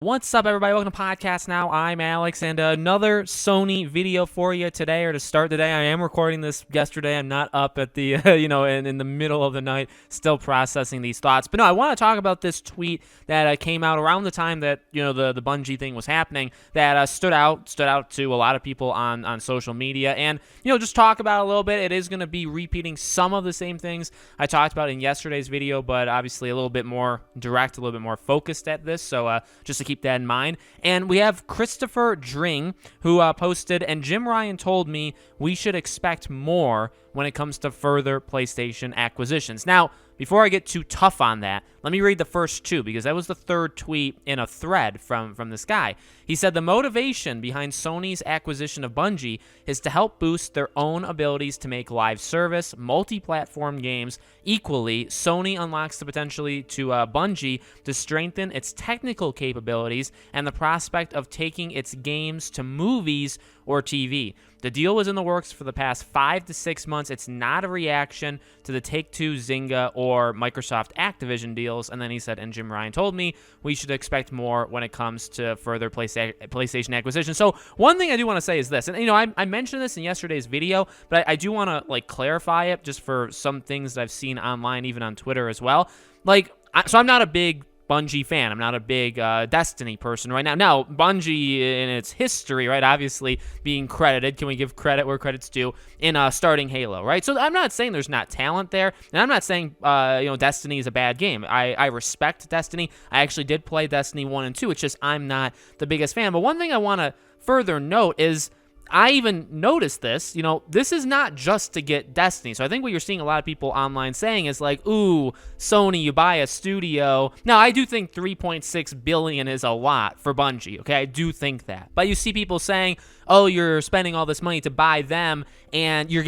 What's up, everybody? Welcome to Podcast Now. I'm Alex, and another Sony video for you today, or to start the day. I am recording this yesterday. I'm not up at the, in the middle of the night, still processing these thoughts. But no, I want to talk about this tweet that came out around the time that, the Bungie thing was happening, that stood out to a lot of people on social media, and, just talk about it a little bit. It is going to be repeating some of the same things I talked about in yesterday's video, but obviously a little bit more direct, a little bit more focused at this. So just to keep that in mind. And we have Christopher Dring, who posted, and Jim Ryan told me we should expect more when it comes to further PlayStation acquisitions. Now, before I get too tough on that, let me read the first two, because that was the third tweet in a thread from this guy. He said, the motivation behind Sony's acquisition of Bungie is to help boost their own abilities to make live service, multi-platform games. Equally, Sony unlocks the potentially to Bungie to strengthen its technical capabilities and the prospect of taking its games to movies or TV. The deal was in the works for the past 5 to 6 months. It's not a reaction to the Take-Two, Zynga, or Microsoft Activision deals. And then he said, and Jim Ryan told me we should expect more when it comes to further PlayStation acquisition. So one thing I do want to say is this, and I mentioned this in yesterday's video, but I do want to clarify it just for some things that I've seen online, even on Twitter as well. So I'm not a big Bungie fan. I'm not a big Destiny person right now. Now, Bungie in its history, right, obviously being credited, can we give credit where credit's due, in starting Halo, right? So I'm not saying there's not talent there, and I'm not saying, Destiny is a bad game. I respect Destiny. I actually did play Destiny 1 and 2. It's just I'm not the biggest fan. But one thing I want to further note is, I even noticed this, this is not just to get Destiny. So I think what you're seeing a lot of people online saying is ooh, Sony, you buy a studio. Now, I do think $3.6 billion is a lot for Bungie, okay? I do think that. But you see people saying, oh, you're spending all this money to buy them, and you're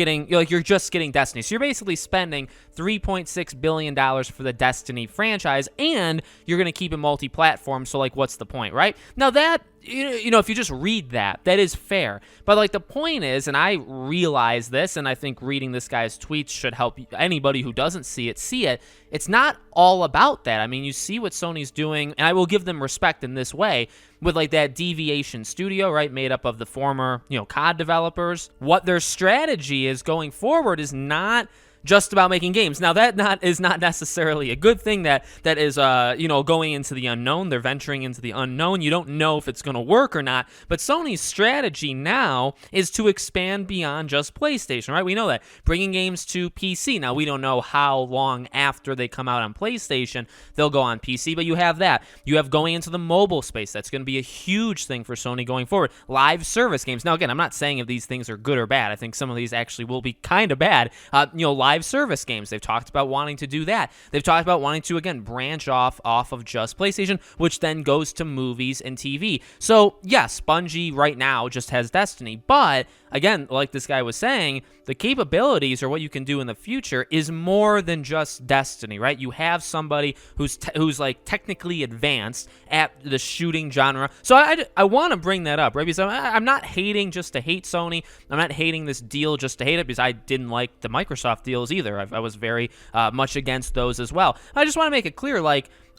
just getting Destiny. So you're basically spending $3.6 billion for the Destiny franchise, and you're going to keep it multi-platform, so what's the point, right? Now that, if you just read that is fair. But the point is, and I realize this, and I think reading this guy's tweets should help anybody who doesn't see it, it's not all about that. I mean, you see what Sony's doing, and I will give them respect in this way, with that Deviation studio, right, made up of the former, COD developers. What their strategy is going forward is not just about making games. Now, that is not necessarily a good thing. That is, going into the unknown. They're venturing into the unknown. You don't know if it's going to work or not. But Sony's strategy now is to expand beyond just PlayStation, right? We know that. Bringing games to PC. Now, we don't know how long after they come out on PlayStation they'll go on PC, but you have that. You have going into the mobile space. That's going to be a huge thing for Sony going forward. Live service games. Now, again, I'm not saying if these things are good or bad. I think some of these actually will be kind of bad. Live service games. They've talked about wanting to do that. They've talked about wanting to, again, branch off of just PlayStation, which then goes to movies and TV. So, yes, Bungie right now just has Destiny, but again, like this guy was saying, the capabilities or what you can do in the future is more than just Destiny, right? You have somebody who's technically advanced at the shooting genre. So I want to bring that up, right? Because I'm not hating just to hate Sony. I'm not hating this deal just to hate it, because I didn't like the Microsoft deals either. I was very much against those as well. I just want to make it clear,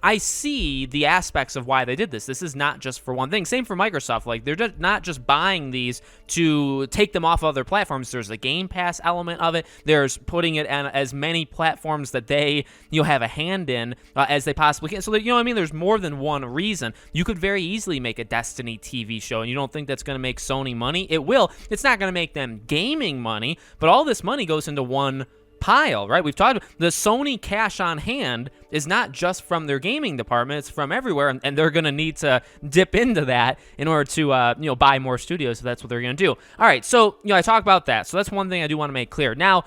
I see the aspects of why they did this. This is not just for one thing. Same for Microsoft. They're not just buying these to take them off other platforms. There's a Game Pass element of it. There's putting it on as many platforms that they have a hand in as they possibly can. So, there's more than one reason. You could very easily make a Destiny TV show, and you don't think that's going to make Sony money? It will. It's not going to make them gaming money, but all this money goes into one pile, right? We've talked about the Sony cash on hand is not just from their gaming department, it's from everywhere, and they're going to need to dip into that in order to buy more studios, if that's what they're going to do. All right, so I talk about that. So that's one thing I do want to make clear. Now,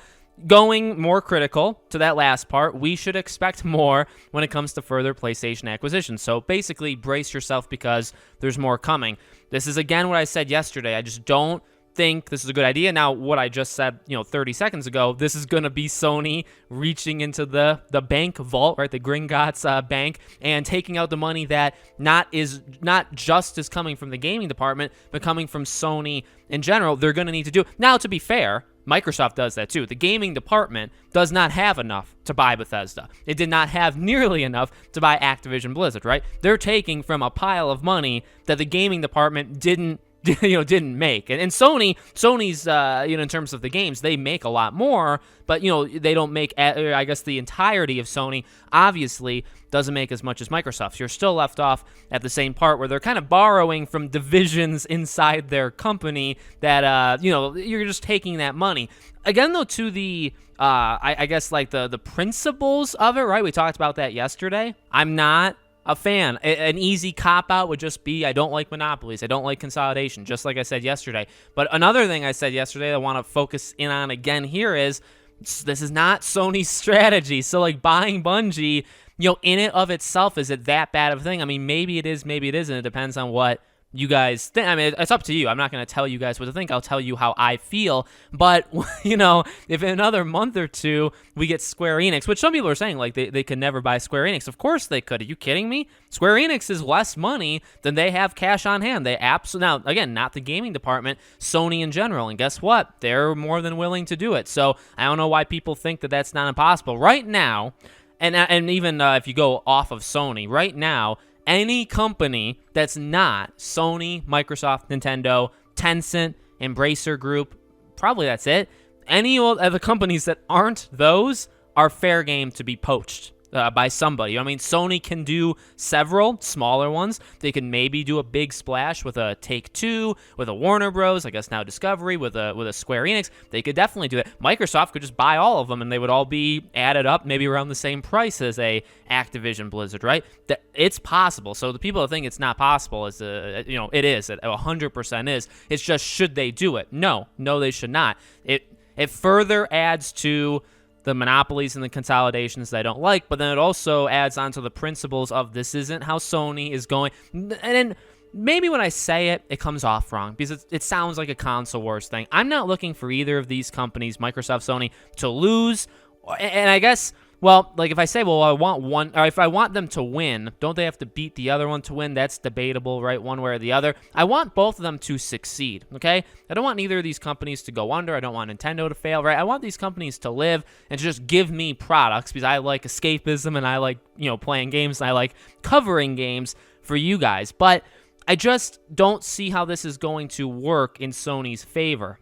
going more critical to that last part, we should expect more when it comes to further PlayStation acquisitions. So basically, brace yourself, because there's more coming. This is again what I said yesterday. I just don't think this is a good idea. Now, what I just said, 30 seconds ago, this is going to be Sony reaching into the bank vault, right, the Gringotts bank, and taking out the money that not just is coming from the gaming department, but coming from Sony in general. They're going to need to do. Now, to be fair, Microsoft does that too. The gaming department does not have enough to buy Bethesda. It did not have nearly enough to buy Activision Blizzard, right? They're taking from a pile of money that the gaming department didn't make. And Sony's, in terms of the games, they make a lot more, but, they don't make, I guess, the entirety of Sony obviously doesn't make as much as Microsoft. So you're still left off at the same part where they're kind of borrowing from divisions inside their company that, you're just taking that money. Again, though, to the, I guess, like the principles of it, right? We talked about that yesterday. I'm not a fan. An easy cop-out would just be, I don't like monopolies. I don't like consolidation, just like I said yesterday. But another thing I said yesterday that I want to focus in on again here is, this is not Sony's strategy. So, like, buying Bungie, in it of itself, is it that bad of a thing? I mean, maybe it is, maybe it isn't. It depends on what you guys think. I mean, it's up to you. I'm not going to tell you guys what to think. I'll tell you how I feel. But, if in another month or two we get Square Enix, which some people are saying, like, they could never buy Square Enix. Of course they could. Are you kidding me? Square Enix is less money than they have cash on hand. They absolutely, now, again, not the gaming department, Sony in general. And guess what? They're more than willing to do it. So I don't know why people think that that's not impossible. Right now, and even if you go off of Sony, right now, any company that's not Sony, Microsoft, Nintendo, Tencent, Embracer Group, probably that's it. Any of the companies that aren't those are fair game to be poached by somebody. I mean, Sony can do several smaller ones. They can maybe do a big splash with a Take-Two, with a Warner Bros., I guess now Discovery, with a Square Enix. They could definitely do it. Microsoft could just buy all of them, and they would all be added up maybe around the same price as a Activision Blizzard, right? It's possible. So the people that think it's not possible, it is. It 100% is. It's just, should they do it? No, they should not. It further adds to the monopolies and the consolidations that I don't like, but then it also adds on to the principles of, this isn't how Sony is going. And then maybe when I say it, it comes off wrong because it sounds like a console wars thing. I'm not looking for either of these companies, Microsoft, Sony, to lose. And I guess, well, like if I say, well, I want one, or if I want them to win, don't they have to beat the other one to win? That's debatable, right? One way or the other. I want both of them to succeed, okay? I don't want neither of these companies to go under. I don't want Nintendo to fail, right? I want these companies to live and to just give me products because I like escapism and I like, playing games and I like covering games for you guys. But I just don't see how this is going to work in Sony's favor.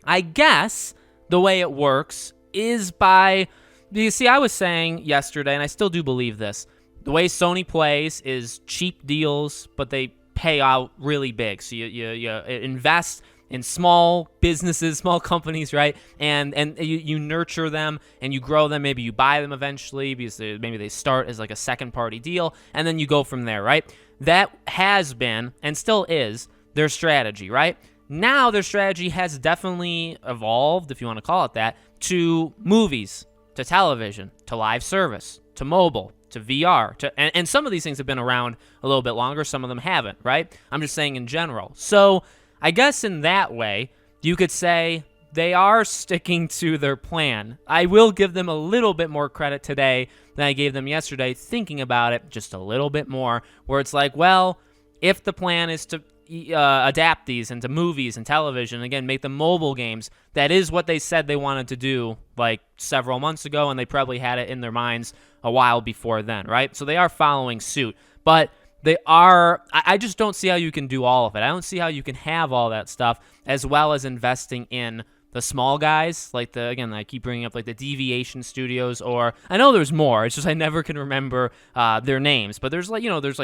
I guess the way it works is by... You see, I was saying yesterday, and I still do believe this, the way Sony plays is cheap deals, but they pay out really big. So you invest in small businesses, small companies, right? And you nurture them and you grow them. Maybe you buy them eventually because maybe they start as like a second-party deal, and then you go from there, right? That has been, and still is, their strategy, right? Now their strategy has definitely evolved, if you want to call it that, to movies, to television, to live service, to mobile, to VR, and some of these things have been around a little bit longer, some of them haven't, right? I'm just saying in general. So I guess in that way, you could say they are sticking to their plan. I will give them a little bit more credit today than I gave them yesterday, thinking about it just a little bit more, where it's like, well, if the plan is to adapt these into movies and television, again, make them mobile games, that is what they said they wanted to do like several months ago, and they probably had it in their minds a while before then, right? So they are following suit, but I just don't see how you can do all of it. I don't see how you can have all that stuff as well as investing in the small guys, like again, I keep bringing up like the Deviation Studios, or I know there's more. It's just I never can remember their names. But there's like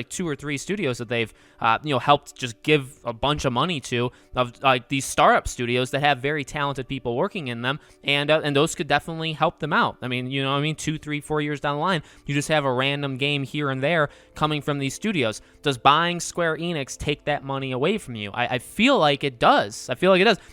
2 or 3 studios that they've helped just give a bunch of money to, of like these startup studios that have very talented people working in them, and those could definitely help them out. I mean, 2, 3, 4 years down the line, you just have a random game here and there coming from these studios. Does buying Square Enix take that money away from you? I feel like it does.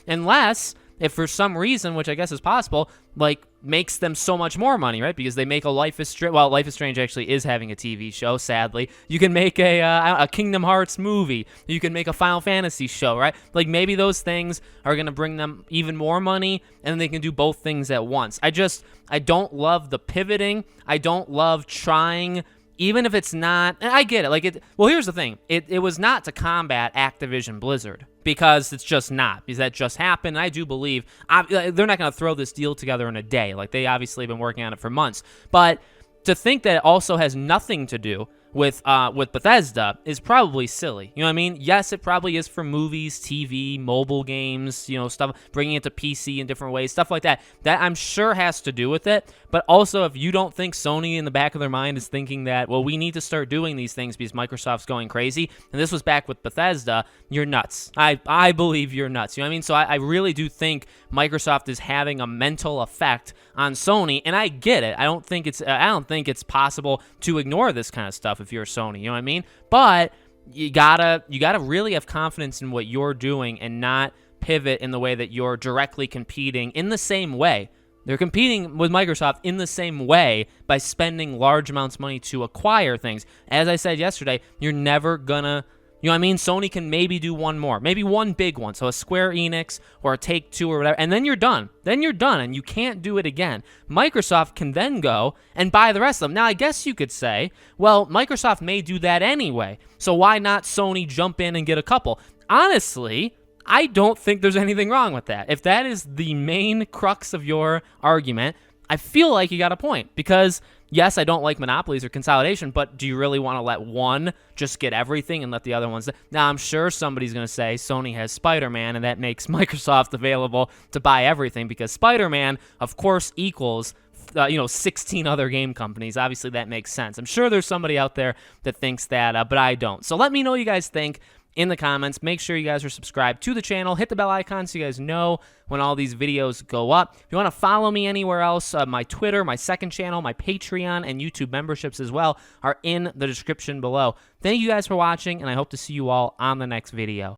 Unless, if for some reason, which I guess is possible, like makes them so much more money, right? Because they make a Life is Strange. Well, Life is Strange actually is having a TV show, sadly. You can make a Kingdom Hearts movie. You can make a Final Fantasy show, right? Like, maybe those things are going to bring them even more money, and they can do both things at once. I don't love the pivoting. I don't love trying, even if it's not, and I get it. Well, here's the thing. It was not to combat Activision Blizzard, because it's just not, because that just happened. And I do believe they're not going to throw this deal together in a day. Like, they obviously have been working on it for months. But to think that it also has nothing to do with Bethesda is probably silly. You know what I mean? Yes, it probably is for movies, TV, mobile games, stuff, bringing it to PC in different ways, stuff like that. That I'm sure has to do with it. But also, if you don't think Sony in the back of their mind is thinking that, well, we need to start doing these things because Microsoft's going crazy, and this was back with Bethesda, you're nuts. I believe you're nuts. You know what I mean? So I really do think Microsoft is having a mental effect on Sony, and I get it. I don't think it's possible to ignore this kind of stuff if you're Sony. You know what I mean? But you gotta really have confidence in what you're doing and not pivot in the way that you're directly competing in the same way. They're competing with Microsoft in the same way by spending large amounts of money to acquire things. As I said yesterday, you're never gonna, you know what I mean? Sony can maybe do one more, maybe one big one. So a Square Enix or a Take-Two or whatever, and then you're done. Then you're done, and you can't do it again. Microsoft can then go and buy the rest of them. Now, I guess you could say, well, Microsoft may do that anyway, so why not Sony jump in and get a couple? Honestly, I don't think there's anything wrong with that. If that is the main crux of your argument, I feel like you got a point. Because, yes, I don't like monopolies or consolidation, but do you really want to let one just get everything and let the other ones... Now, I'm sure somebody's going to say Sony has Spider-Man, and that makes Microsoft available to buy everything, because Spider-Man, of course, equals 16 other game companies. Obviously, that makes sense. I'm sure there's somebody out there that thinks that, but I don't. So let me know what you guys think in the comments. Make sure you guys are subscribed to the channel. Hit the bell icon so you guys know when all these videos go up. If you want to follow me anywhere else, my Twitter, my second channel, my Patreon, and YouTube memberships as well are in the description below. Thank you guys for watching, and I hope to see you all on the next video.